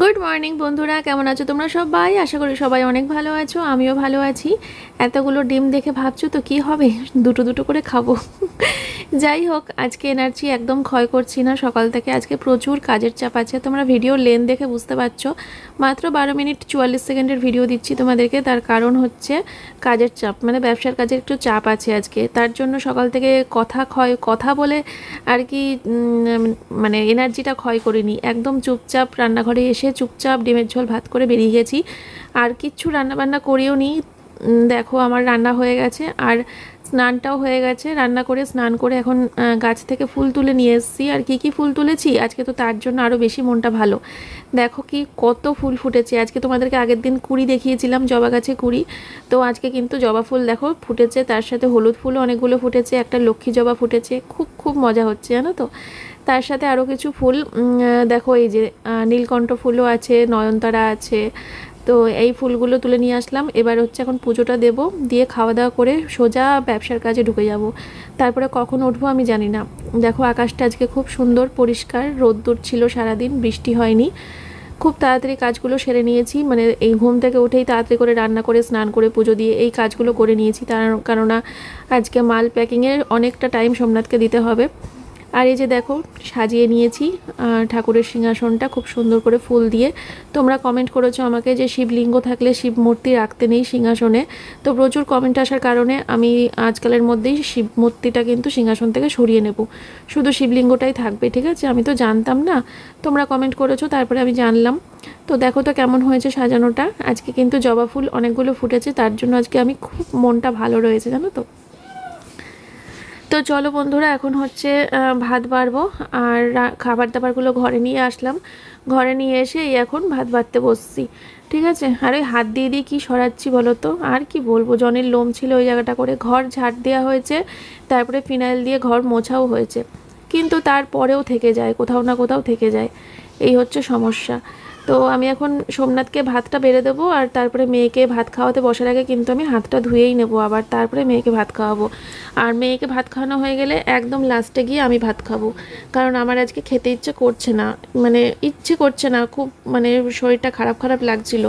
Good morning বন্ধুরা, কেমন আছো তোমরা সবাই? আশা করি সবাই অনেক ভালো আছো, আমিও ভালো আছি। এতগুলো ডিম দেখে ভাবছো তো কি হবে, দুটো দুটো করে খাবো। যাই হোক, আজকে এনার্জি একদম ক্ষয় করছি না সকাল থেকে। আজকে প্রচুর কাজের চাপ আছে, তোমরা ভিডিও লেন দেখে বুঝতে পারছো। মাত্র 12 মিনিট 44 সেকেন্ডের ভিডিও দিচ্ছি তোমাদেরকে, তার কারণ হচ্ছে কাজের চাপ, মানে ব্যবসার কাজের একটু চাপ আছে আজকে। তার জন্য সকাল থেকে কথা বলে আর কি মানে এনার্জিটা ক্ষয় করিনি। একদম চুপচাপ রান্নাঘরে এসে চুপচাপ ডিমের ঝোল ভাত করে বেরিয়ে গেছি, আর কিচ্ছু রান্নাবান্না করিও নি। দেখো আমার রান্না হয়ে গেছে, আর স্নানটাও হয়ে গেছে। রান্না করে স্নান করে এখন গাছ থেকে ফুল তুলে নিয়ে এসেছি। আর কি কি ফুল তুলেছি আজকে, তো তার জন্য আরও বেশি মনটা ভালো। দেখো কি কত ফুল ফুটেছে আজকে। তোমাদেরকে আগের দিন কুড়ি দেখিয়েছিলাম, জবা গাছে কুড়ি। তো আজকে কিন্তু জবা ফুল দেখো ফুটেছে, তার সাথে হলুদ ফুলও অনেকগুলো ফুটেছে, একটা লক্ষ্মী জবা ফুটেছে। খুব খুব মজা হচ্ছে জানো তো। তার সাথে আরও কিছু ফুল দেখো, এই যে নীলকণ্ঠ ফুলও আছে, নয়নতারা আছে। তো এই ফুলগুলো তুলে নিয়ে আসলাম। এবার হচ্ছে এখন পুজোটা দেব, দিয়ে খাওয়া দাওয়া করে সোজা ব্যবসার কাজে ঢুকে যাব। তারপরে কখন উঠবো আমি জানি না। দেখো আকাশটা আজকে খুব সুন্দর পরিষ্কার, রোদ্দুর ছিল সারাদিন, বৃষ্টি হয়নি। খুব তাড়াতাড়ি কাজগুলো সেরে নিয়েছি, মানে এই ঘুম থেকে উঠেই তাড়াতাড়ি করে রান্না করে স্নান করে পুজো দিয়ে এই কাজগুলো করে নিয়েছি। তার কেননা আজকে মাল প্যাকিংয়ের অনেকটা টাইম সোমনাথকে দিতে হবে। আর এই যে দেখো সাজিয়ে নিয়েছি ঠাকুরের সিংহাসনটা খুব সুন্দর করে ফুল দিয়ে। তোমরা কমেন্ট করেছো আমাকে যে শিবলিঙ্গ থাকলে শিব মূর্তি রাখতে নেই সিংহাসনে। তো প্রচুর কমেন্ট আসার কারণে আমি আজকালের মধ্যেই শিব মূর্তিটা কিন্তু সিংহাসন থেকে সরিয়ে নেব, শুধু শিবলিঙ্গটাই থাকবে, ঠিক আছে? আমি তো জানতাম না, তোমরা কমেন্ট করেছো তারপরে আমি জানলাম। তো দেখো তো কেমন হয়েছে সাজানোটা। আজকে কিন্তু জবা ফুল অনেকগুলো ফুটেছে, তার জন্য আজকে আমি খুব মনটা ভালো রয়েছে জানো তো। তো চলো বন্ধুরা, এখন হচ্ছে ভাত বাড়বো। আর খাবার দাবারগুলো ঘরে নিয়ে আসলাম, ঘরে নিয়ে এসে এখন ভাত বাড়তে বসছি, ঠিক আছে? আর ওই হাত দিয়ে দিয়ে কী সরাচ্ছি বলো তো, আর কি বলবো, জনের লোম ছিল ওই জায়গাটা করে। ঘর ঝাড় দেওয়া হয়েছে, তারপরে ফিনাইল দিয়ে ঘর মোছাও হয়েছে, কিন্তু তারপরেও থেকে যায়, কোথাও না কোথাও থেকে যায়। এই হচ্ছে সমস্যা। তো আমি এখন সোমনাথকে ভাতটা বেড়ে দেবো, আর তারপরে মেয়েকে ভাত খাওয়াতে বসার আগে কিন্তু আমি হাতটা ধুয়েই নেবো আবার, তারপরে মেয়েকে ভাত খাওয়াবো। আর মেয়েকে ভাত খাওয়ানো হয়ে গেলে একদম লাস্টে গিয়ে আমি ভাত খাবো, কারণ আমার আজকে খেতে ইচ্ছে করছে না, মানে ইচ্ছে করছে না খুব, মানে শরীরটা খারাপ খারাপ লাগছিল,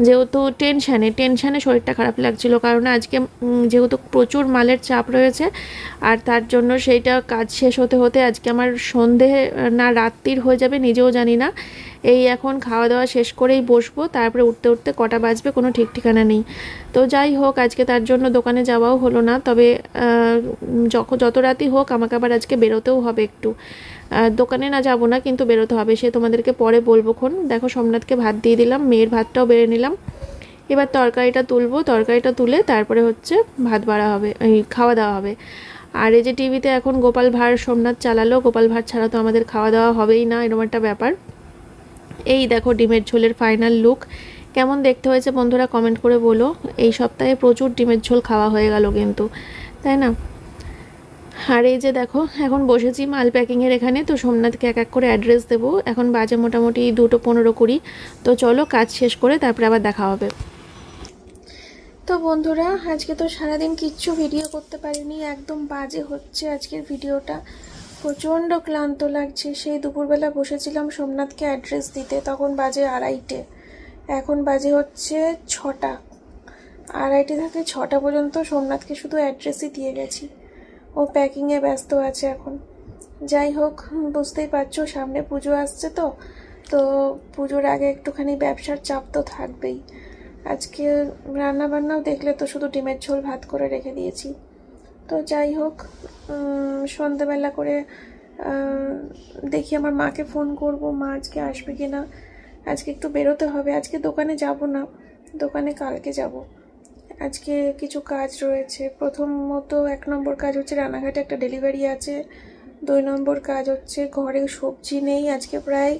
যেহেতু টেনশানে শরীরটা খারাপ লাগছিল। কারণ আজকে যেহেতু প্রচুর মালের চাপ রয়েছে, আর তার জন্য সেইটা কাজ শেষ হতে হতে আজকে আমার সন্ধে না রাত্রির হয়ে যাবে নিজেও জানি না। এই এখন খাওয়া দাওয়া শেষ করেই বসবো, তারপরে উঠতে উঠতে কটা বাজবে কোনো ঠিক ঠিকানা নেই। তো যাই হোক, আজকে তার জন্য দোকানে যাওয়াও হলো না। তবে যত রাতই হোক আমাকে আবার আজকে বেরোতেও হবে একটু। দোকানে না যাব না, কিন্তু বেরোতে হবে, সে তোমাদেরকে পরে বলবো খন। দেখো সোমনাথকে ভাত দিয়ে দিলাম, মেয়ের ভাতটাও বেড়ে নিলাম। এবার তরকারিটা তুলবো, তরকারিটা তুলে তারপরে হচ্ছে ভাত বাড়া হবে, এই খাওয়া দাওয়া হবে। আর এই যে টিভিতে এখন গোপাল ভাঁড় সোমনাথ চালালো, গোপাল ভাঁড় ছাড়া তো আমাদের খাওয়া দাওয়া হবেই না, এরকম একটা ব্যাপার। এই দেখো ডিমের ঝোলের ফাইনাল লুক। কেমন দেখতে হয়েছে বন্ধুরা কমেন্ট করে বলো। এই সপ্তাহে প্রচুর ডিমের ঝোল খাওয়া হয়ে গেল কিন্তু, তাই না? আর এই যে দেখো এখন বসেছি মাল প্যাকিংয়ের এখানে। তো সোমনাথকে এক এক করে অ্যাড্রেস দেবো। এখন বাজে মোটামুটি 2:15-20। তো চলো কাজ শেষ করে তারপরে আবার দেখা হবে। তো বন্ধুরা, আজকে তো সারাদিন কিচ্ছু ভিডিও করতে পারিনি, একদম বাজে হচ্ছে আজকের ভিডিওটা। প্রচণ্ড ক্লান্ত লাগছে। সেই দুপুরবেলা বসেছিলাম সোমনাথকে অ্যাড্রেস দিতে, তখন বাজে 2:30। এখন বাজে হচ্ছে 6টা। 2:30 থেকে 6টা পর্যন্ত সোমনাথকে শুধু অ্যাড্রেসই দিয়ে গেছি। ও প্যাকিংয়ে ব্যস্ত আছে এখন। যাই হোক, বুঝতেই পারছো সামনে পুজো আসছে, তো তো পুজোর আগে একটুখানি ব্যবসার চাপ তো থাকবেই। আজকে রান্নাবান্নাও দেখলে তো শুধু ডিমের ঝোল ভাত করে রেখে দিয়েছি। তো যাই হোক, সন্ধ্যেবেলা করে দেখি আমার মাকে ফোন করব, মা আজকে আসবে কি না। আজকে একটু বেরোতে হবে, আজকে দোকানে যাব না, দোকানে কালকে যাব। আজকে কিছু কাজ রয়েছে। প্রথমত 1 নম্বর কাজ হচ্ছে রানাঘাটে একটা ডেলিভারি আছে। 2 নম্বর কাজ হচ্ছে ঘরে সবজি নেই। আজকে প্রায়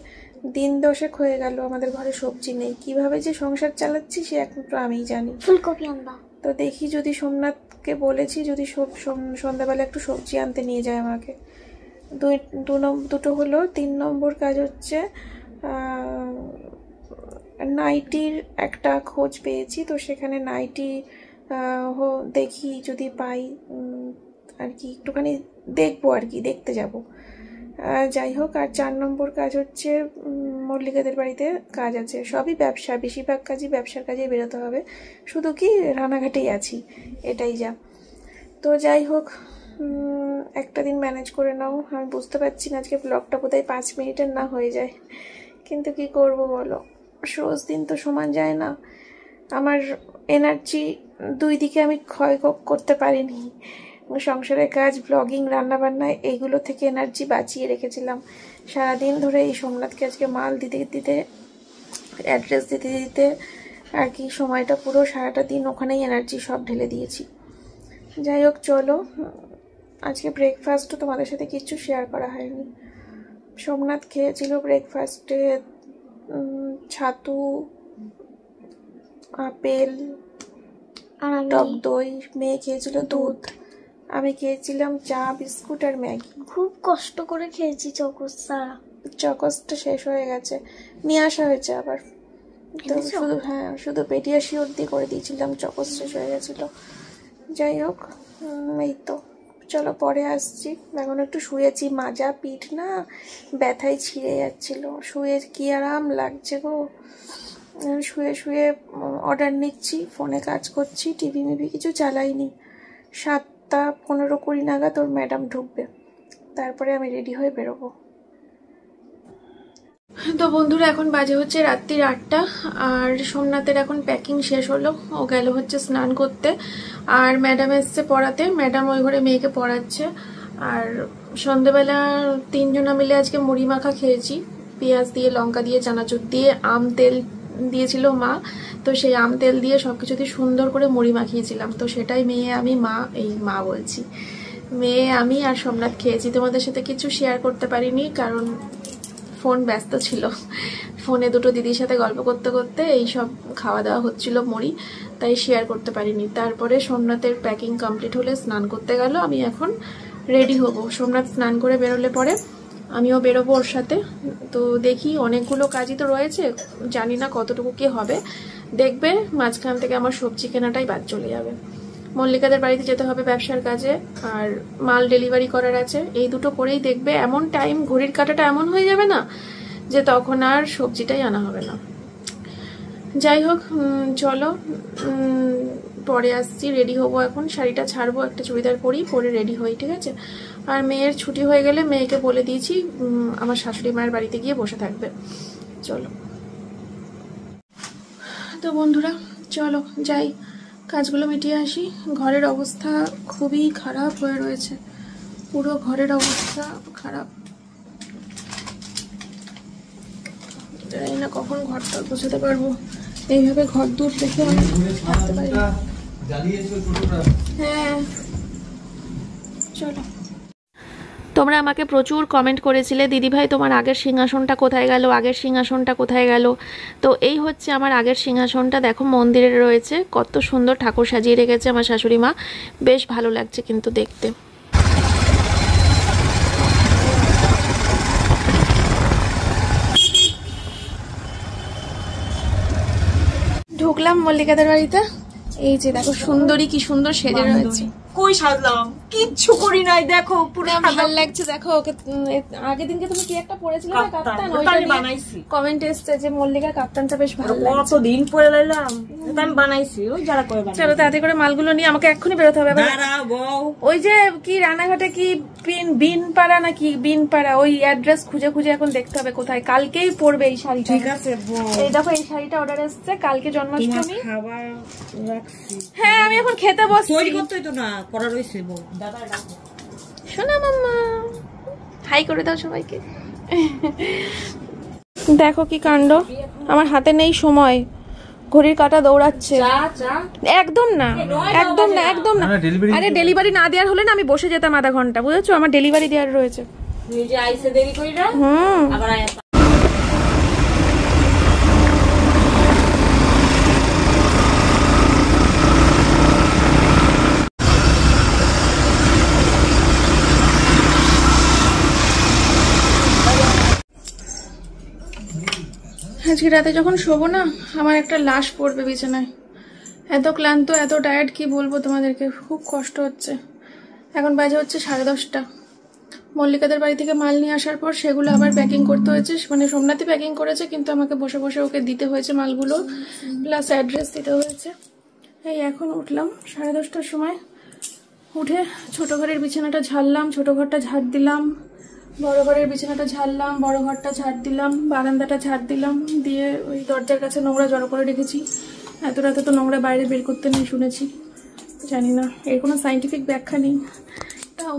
দিন 10 হয়ে গেল আমাদের ঘরে সবজি নেই। কিভাবে যে সংসার চালাচ্ছি সে একমাত্র আমিই জানি। ফুলকপি আনবা? তো দেখি, যদি সোমনাথকে বলেছি যদি সন্ধ্যাবেলা একটু সবজি আনতে নিয়ে যায় আমাকে। দুটো হলো। 3 নম্বর কাজ হচ্ছে নাইটির একটা খোঁজ পেয়েছি, তো সেখানে নাইটি দেখি যদি পাই আর কি, একটুখানি দেখবো আর কি, দেখতে যাব। যাই হোক, আর 4 নম্বর কাজ হচ্ছে মল্লিকাদের বাড়িতে কাজ আছে, সবই ব্যবসা, বেশিরভাগ কাজই ব্যবসার কাজেই বেরোতে হবে, শুধু কি রানাঘাটেই আছি, এটাই যা। তো যাই হোক, একটা দিন ম্যানেজ করে নাও। আমি বুঝতে পারছি না আজকে ব্লগটা বোধহয় 5 মিনিটের না হয়ে যায়, কিন্তু কি করব বলো, রোজ দিন তো সমান যায় না। আমার এনার্জি দুই দিকে আমি ক্ষয় করতে পারিনি। সংসারের কাজ, ব্লগিং, রান্নাবান্না এইগুলো থেকে এনার্জি বাঁচিয়ে রেখেছিলাম। সারাদিন ধরে এই সোমনাথকে আজকে মাল দিতে দিতে, অ্যাড্রেস দিতে দিতে আর কি সময়টা পুরো সারাটা দিন ওখানেই এনার্জি সব ঢেলে দিয়েছি। যাই হোক, চলো, আজকে ব্রেকফাস্টও তোমাদের সাথে কিচ্ছু শেয়ার করা হয়নি। সোমনাথ খেয়েছিল ব্রেকফাস্টে ছাতু, আপেল, টক দই, মেয়ে খেয়েছিল দুধ, আমি খেয়েছিলাম চা, বিস্কুট আর ম্যাগি। খুব কষ্ট করে খেয়েছি চকসটা শেষ হয়ে গেছে, নিয়ে আসা হয়েছে আবার, তো শুধু শুধু পেটিয়াশিওর দিয়ে করে দিয়েছিলাম, চকস শেষ হয়ে গেছিলো। যাই হোক, এই তো, চলো পরে আসছি। এখন একটু শুয়েছি, মাজা পিঠ না ব্যথায় ছিঁড়ে যাচ্ছিল, শুয়ে কি আরাম লাগছে গো। শুয়ে শুয়ে অর্ডার নিচ্ছি, ফোনে কাজ করছি, টিভি মিভি কিছু চালাইনি। 7টা 15-20 নাগাদ ওর ম্যাডাম ঢুকবে, তারপরে আমি রেডি হয়ে বেরোবো। তো বন্ধুরা, এখন বাজে হচ্ছে রাত্রির 8টা, আর সোমনাথের এখন প্যাকিং শেষ হলো, ও গেল হচ্ছে স্নান করতে, আর ম্যাডাম এসছে পড়াতে, ম্যাডাম ওই ঘরে মেয়েকে পড়াচ্ছে। আর সন্ধেবেলা 3 জনা মিলে আজকে মুড়ি মাখা খেয়েছি, পেঁয়াজ দিয়ে, লঙ্কা দিয়ে, চানাচুর দিয়ে, আম তেল দিয়েছিল মা, তো সেই আম তেল দিয়ে সবকিছু দিয়ে সুন্দর করে মুড়ি মাখিয়েছিলাম। তো সেটাই মেয়ে আমি, মেয়ে আমি আর সোমনাথ খেয়েছি। তোমাদের সাথে কিছু শেয়ার করতে পারিনি, কারণ ফোন ব্যস্ত ছিল, ফোনে দুটো দিদির সাথে গল্প করতে করতে এই সব খাওয়া দাওয়া হচ্ছিল মুড়ি, তাই শেয়ার করতে পারিনি। তারপরে সোমনাথের প্যাকিং কমপ্লিট হলে স্নান করতে গেল, আমি এখন রেডি হব। সোমনাথ স্নান করে বেরোলে পরে আমিও বেরোবো ওর সাথে। তো দেখি, অনেকগুলো কাজই তো রয়েছে, জানি না কতটুকু কি হবে, দেখবে মাঝখান থেকে আমার সবজি কেনাটাই বাদ চলে যাবে। মল্লিকাদের বাড়িতে যেতে হবে ব্যবসার কাজে, আর মাল ডেলিভারি করার আছে, এই দুটো করেই দেখবে এমন টাইম, ঘড়ির কাঁটাটা এমন হয়ে যাবে না যে তখন আর সবজিটাই আনা হবে না। যাই হোক, চলো পরে আসছি, রেডি হবো। এখন শাড়িটা ছাড়বো, একটা চুড়িদার পরি, পরে রেডি হই, ঠিক আছে? আর মেয়ের ছুটি হয়ে গেলে মেয়েকে বলে দিয়েছি আমার শাশুড়ি মায়ের বাড়িতে গিয়ে বসে থাকবে। চলো, তো বন্ধুরা চলো যাই, কাজগুলো মিটিয়ে আসি। ঘরের অবস্থা খুবই খারাপ হয়ে রয়েছে, পুরো ঘরের অবস্থা খারাপ, জানি না কখন ঘরটা গোছাতে পারবো। এইভাবে ঘর দূর রেখে আমি থাকতে পারি না। হ্যাঁ চলো। তোমরা আমাকে প্রচুর কমেন্ট করেছিলে, দিদিভাই তোমার আগের সিংহাসনটা কোথায় গেল, আগের সিংহাসনটা কোথায় গেল। তো এই হচ্ছে আমার আগের সিংহাসনটা, দেখো মন্দিরে রয়েছে, কত সুন্দর ঠাকুর সাজিয়ে রেখেছে আমার শাশুড়ি মা, বেশ ভালো লাগছে কিন্তু দেখতে। ঢুকলাম মল্লিকাদের বাড়িতে, এই যে দেখো সুন্দরী কি সুন্দর সেজে রয়েছে। কই সাজলাম, কিচ্ছু করি নাই, দেখো পুরো ভালো লাগছে। দেখো ওকে আগের দিনকে তুমি কি একটা পরেছিলে না কাপ্তান, ওইটা বানাইছি, কমেন্ট এসেছে যে মল্লিকা কাপ্তানটা বেশ ভালো লাগছে, কতদিন পরে লাইলাম, এটা আমি বানাইছি, ওই যারা করে বানাই। চলো তাড়াতাড়ি করে মালগুলো নিয়ে আমাকে এক্ষুনি বেরোতে হবে। ওই যে কি রানাঘাটে কি বিনপাড়া নাকি বিনপাড়া, ওই অ্যাড্রেস খুঁজে খুঁজে এখন দেখতে হবে কোথায়। কালকেই পরবে এই শাড়িটা, ঠিক আছে? এই দেখো এই শাড়িটা অর্ডার এসেছে, কালকে জন্মাষ্টমী। খাবার রাখছি, হ্যাঁ আমি এখন খেতে বসছি। তৈরি করতেই তো না করা রইছে, দাদা ডাকো। শোনা মাম্মা, হাই করে দাও সবাইকে। দেখো কি কাণ্ড, আমার হাতে নেই সময়, ঘড়ির কাঁটা দৌড়াচ্ছে। একদম না, একদম না, একদম না। আরে ডেলিভারি না দেওয়ার হলে না আমি বসে যেতাম আধা ঘন্টা, বুঝেছো? আমার ডেলিভারি দেওয়ার রয়েছে। আজকে রাতে যখন শোবো না, আমার একটা লাশ পড়বে বিছানায়, এত ক্লান্ত, এত টায়ার্ড, কি বলবো তোমাদেরকে, খুব কষ্ট হচ্ছে। এখন বাজে হচ্ছে 10:30, মল্লিকাদের বাড়ি থেকে মাল নিয়ে আসার পর সেগুলো আবার প্যাকিং করতে হয়েছে, মানে সোমনাথই প্যাকিং করেছে কিন্তু আমাকে বসে বসে ওকে দিতে হয়েছে মালগুলো, প্লাস অ্যাড্রেস দিতে হয়েছে। এই এখন উঠলাম 10:30টার সময়, উঠে ছোট ঘরের বিছানাটা ঝাড়লাম, ছোট ঘরটা ঝাড় দিলাম, বড় ঘরের বিছানাটা ঝাড়লাম, বড় ঘরটা ঝাড় দিলাম, বারান্দাটা ঝাড় দিলাম, দিয়ে ওই দরজার কাছে নোংরা জড়ো করে রেখেছি। এত রাতে তো নোংরা বাইরে বের করতে নেই শুনেছি, জানি না, এর কোনো সাইন্টিফিক ব্যাখ্যা নেই, তাও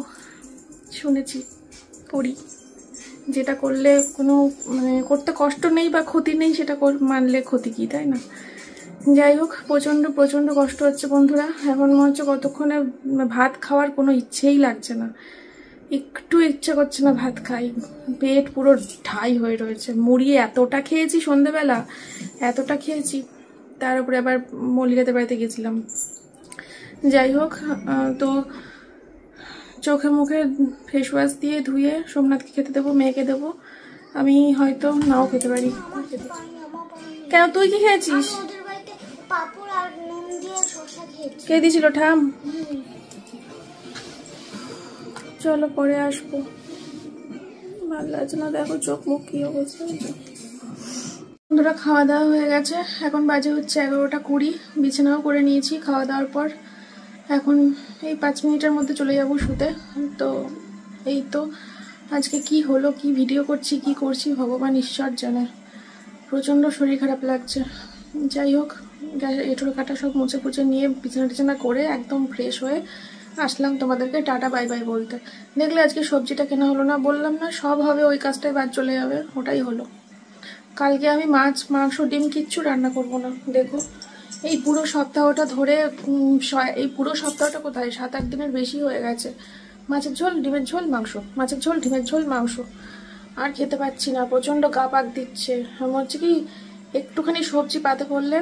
শুনেছি করি। যেটা করলে কোনো মানে করতে কষ্ট নেই বা ক্ষতি নেই সেটা মানলে ক্ষতি কি, তাই না? যাই হোক, প্রচণ্ড প্রচণ্ড কষ্ট হচ্ছে বন্ধুরা। এখন মনে হচ্ছে কতক্ষণে ভাত খাওয়ার কোনো ইচ্ছেই লাগছে না, একটু ইচ্ছে করছে না ভাত খাই, পেট পুরো ঢাই হয়ে রয়েছে। মুড়ি এতটা খেয়েছি সন্ধেবেলা, এতটা খেয়েছি, তার উপরে আবার মল্লিকাদের বাড়িতে গেছিলাম। যাই হোক, তো চোখে মুখে ফেস ওয়াশ দিয়ে ধুয়ে সোমনাথকে খেতে দেবো, মেয়েকে দেবো, আমি হয়তো নাও খেতে পারি। কেন, তুই কি খেয়েছিস? কে দিয়েছিল? ঠাম। চলো পরে আসবো, ভালো লাগছে না, দেখো চোখ মুখ কি অবস্থা। বন্ধুরা খাওয়া দাওয়া হয়ে গেছে, এখন বাজে হচ্ছে 11:20, বিছানাও করে নিয়েছি খাওয়া দাওয়ার পর। এখন এই 5 মিনিটের মধ্যে চলে যাব শুতে। তো এই তো আজকে কি হলো, কি ভিডিও করছি, কি করছি ভগবান ঈশ্বর জানে, প্রচণ্ড শরীর খারাপ লাগছে। যাই হোক, এঁঠোর কাটা সব মুছে ফুছে নিয়ে বিছানা টিছানা করে একদম ফ্রেশ হয়ে আসলাম তোমাদেরকে টাটা বাই বাই বলতে। দেখলে আজকে সবজিটা কেনা হলো না, বললাম না সব হবে, ওই কাজটাই বাদ চলে যাবে, ওটাই হলো। কালকে আমি মাছ মাংস ডিম কিচ্ছু রান্না করব না। দেখো এই পুরো সপ্তাহটা ধরে, এই পুরো সপ্তাহটা কোথায় 7-8 দিনের বেশি হয়ে গেছে, মাছের ঝোল ডিমের ঝোল মাংস, মাছের ঝোল ডিমের ঝোল মাংস, আর খেতে পাচ্ছি না, প্রচণ্ড গা পাক দিচ্ছে। আমার হচ্ছে কি একটুখানি সবজি পাতে পড়লে,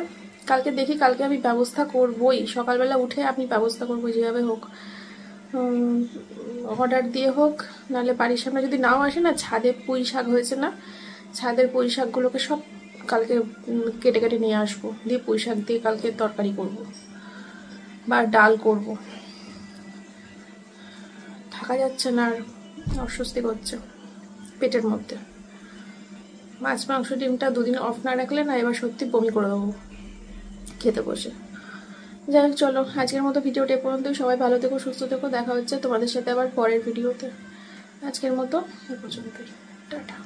কালকে দেখি, কালকে আমি ব্যবস্থা করবই, সকালবেলা উঠে আমি ব্যবস্থা করবো যেভাবে হোক, অর্ডার দিয়ে হোক, নাহলে বাড়ির সামনে যদি নাও আসে না, ছাদে পুঁই শাক হয়েছে না, ছাদের পুঁই শাকগুলোকে সব কালকে কেটে কেটে নিয়ে আসবো, দিয়ে পুঁই শাক দিয়ে কালকে তরকারি করব বা ডাল করব। থাকা যাচ্ছে না, আর অস্বস্তি করছে পেটের মধ্যে। মাছ মাংস ডিমটা 2 দিন অফ না রাখলে না, এবার সত্যি বমি করে দেবো খেতে বসে। যাই হোক, চলো আজকের মতো ভিডিওটা এ পর্যন্তই। সবাই ভালো থেকো, সুস্থ থেকো, দেখা হচ্ছে তোমাদের সাথে আবার পরের ভিডিওতে। আজকের মতো এ পর্যন্তই, টাটা।